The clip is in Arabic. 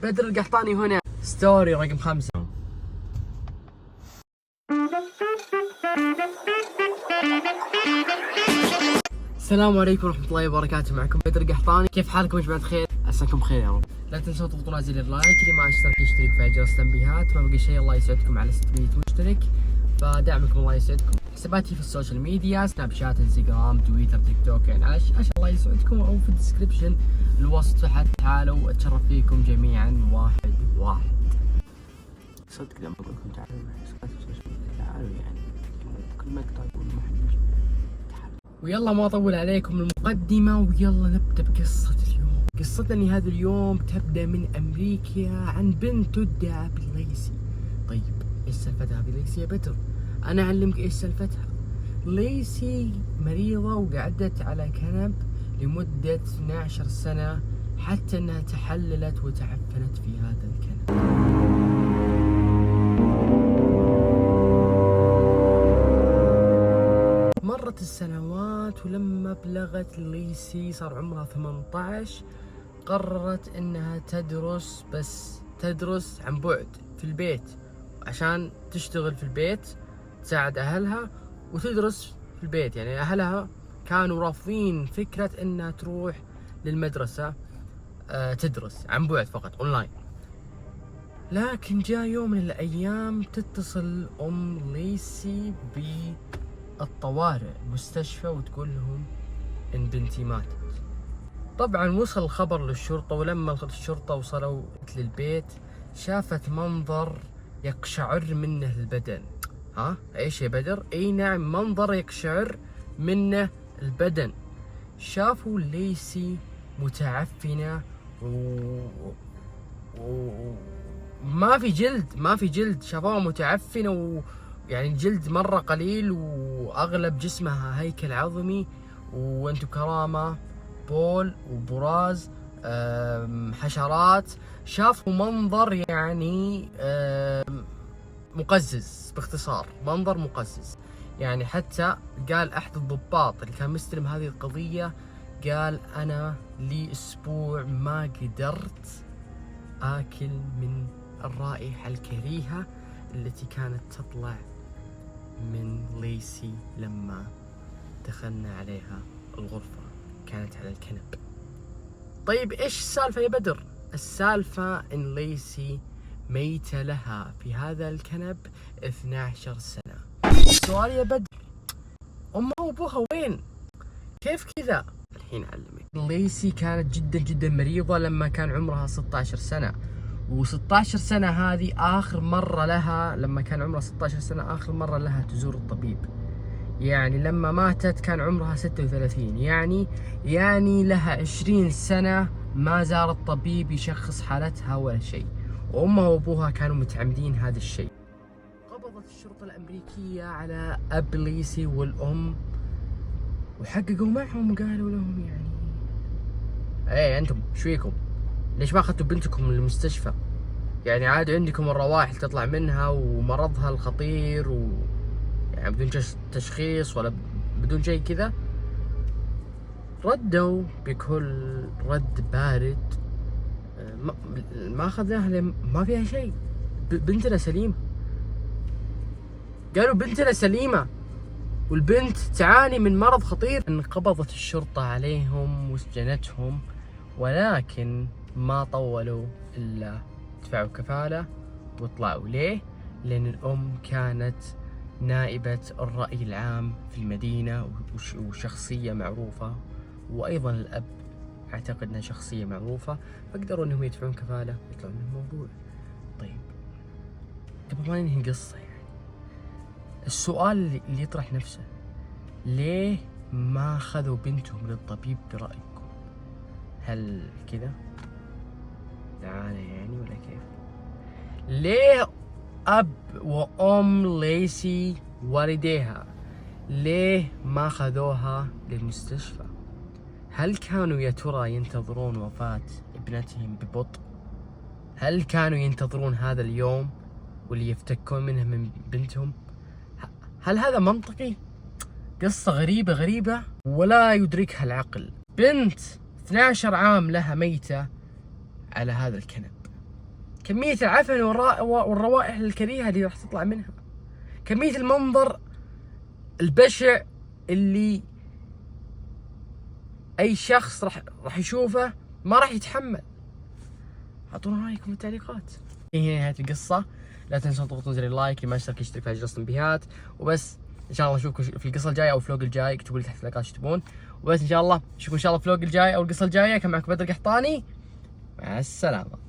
بدر القحطاني هنا. ستوري رقم 5. السلام عليكم ورحمة الله وبركاته، معكم بدر القحطاني. كيف حالكم يا جماعة الخير؟ عساكم بخير يا رب. لا تنسوا تضغطون على زر اللايك، اللي ما اشترك يشترك ويفعل جرس التنبيهات. ما بقي شيء، الله يسعدكم على 600 مشترك، فدعمكم الله يسعدكم. حساباتي في السوشيال ميديا، سناب شات، انستغرام، تويتر، تيك توك، يعني على الله يسعدكم، او في الديسكربشن الوصف تحت. تعالوا اتشرف فيكم جميعا واحد واحد. صدق لما اقول لكم تعالوا حساباتي في السوشيال ميديا، تعالوا يعني كل مقطع يقول محمد تعالوا. ويلا ما اطول عليكم المقدمة، ويلا نبدا بقصة اليوم. قصتنا هذا اليوم تبدا من امريكا، عن بنت تدعى بليسي. طيب ايش سالفتها بليسي يا بدر؟ انا اعلمك ايش سالفتها. ليسي مريضة وقعدت على كنب لمدة 12 سنة، حتى انها تحللت وتعفنت في هذا الكنب. مرت السنوات، ولما بلغت ليسي صار عمرها 18 قررت انها تدرس، بس تدرس عن بعد في البيت عشان تشتغل في البيت تساعد اهلها وتدرس في البيت. يعني اهلها كانوا رافضين فكرة انها تروح للمدرسة تدرس عن بعد فقط اونلاين. لكن جاء يوم من الايام تتصل ام ليسي بالطوارئ المستشفى وتقول لهم ان بنتي ماتت. طبعا وصل الخبر للشرطة، ولما الشرطة وصلوا للبيت شافت منظر يقشعر منه البدن. ها ايش يا بدر؟ اي نعم، منظر يقشعر منه البدن. شافوا ليسي متعفنة ما في جلد، ما في جلد، شافوها متعفنة يعني الجلد مرة قليل، واغلب جسمها هيكل عظمي، وانتو كرامة بول وبراز حشرات. شافوا منظر يعني مقزز، باختصار منظر مقزز. يعني حتى قال احد الضباط اللي كان مستلم هذه القضية، قال انا لي اسبوع ما قدرت اكل من الرائحة الكريهة التي كانت تطلع من ليسي لما دخلنا عليها الغرفة، كانت على الكنب. طيب ايش السالفة يا بدر؟ السالفة ان ليسي ميتة لها في هذا الكنب 12 سنة. السؤال يا بدر، امها وابوها وين؟ كيف كذا؟ الحين اعلمك. ليسي كانت جدا جدا مريضة لما كان عمرها 16 سنة، و16 سنة هذه آخر مرة لها، لما كان عمرها 16 سنة آخر مرة لها تزور الطبيب. يعني لما ماتت كان عمرها 36، يعني لها 20 سنة ما زارت طبيب يشخص حالتها ولا شيء، وأمها وأبوها كانوا متعمدين هذا الشيء. قبضت الشرطة الأمريكية على أب ليسي والأم، وحققوا معهم وقالوا لهم يعني ايه انتم ايش فيكم؟ ليش ما اخذتوا بنتكم للمستشفى؟ يعني عادي عندكم الروائح تطلع منها ومرضها الخطير، يعني بدون تشخيص ولا بدون شيء كذا. ردوا بكل رد بارد، ما اخذناها ما فيها شيء، بنتنا سليمة. قالوا بنتنا سليمة والبنت تعاني من مرض خطير. انقبضت الشرطة عليهم وسجنتهم، ولكن ما طولوا الا دفعوا كفالة وطلعوا. ليه؟ لأن الأم كانت نائبة الرأي العام في المدينة وشخصية معروفة، وأيضا الأب أعتقد أنها شخصية معروفة، فقدروا أنهم يدفعون كفالة ويطلعون من الموضوع. طيب قبل ما ننهي القصة، يعني السؤال اللي يطرح نفسه، ليه ما أخذوا بنتهم للطبيب برأيكم؟ هل كذا دعانة يعني ولا كيف؟ ليه أب وأم ليسي والديها ليه ما خذوها للمستشفى؟ هل كانوا يا ترى ينتظرون وفاة ابنتهم ببطء؟ هل كانوا ينتظرون هذا اليوم واللي يفتكون منه من بنتهم؟ هل هذا منطقي؟ قصة غريبة ولا يدركها العقل. بنت 12 عام لها ميتة على هذا الكنب. كمية العفن والروائح الكريهة اللي راح تطلع منها، كمية المنظر البشع اللي أي شخص راح يشوفه ما راح يتحمل. أعطونا رأيكم في التعليقات. هي نهاية القصة. لا تنسون تضغطون زر اللايك، اللي ما اشترك يشترك في جرس التنبيهات. وبس ان شاء الله نشوفكم في القصة الجاية او الفلوق الجاي. اكتبوا لي تحت في التعليقات ايش تبون. وبس ان شاء الله نشوفكم ان شاء الله في الفلوق الجاي او القصة الجاية. كان معكم بدر قحطاني، مع السلامة.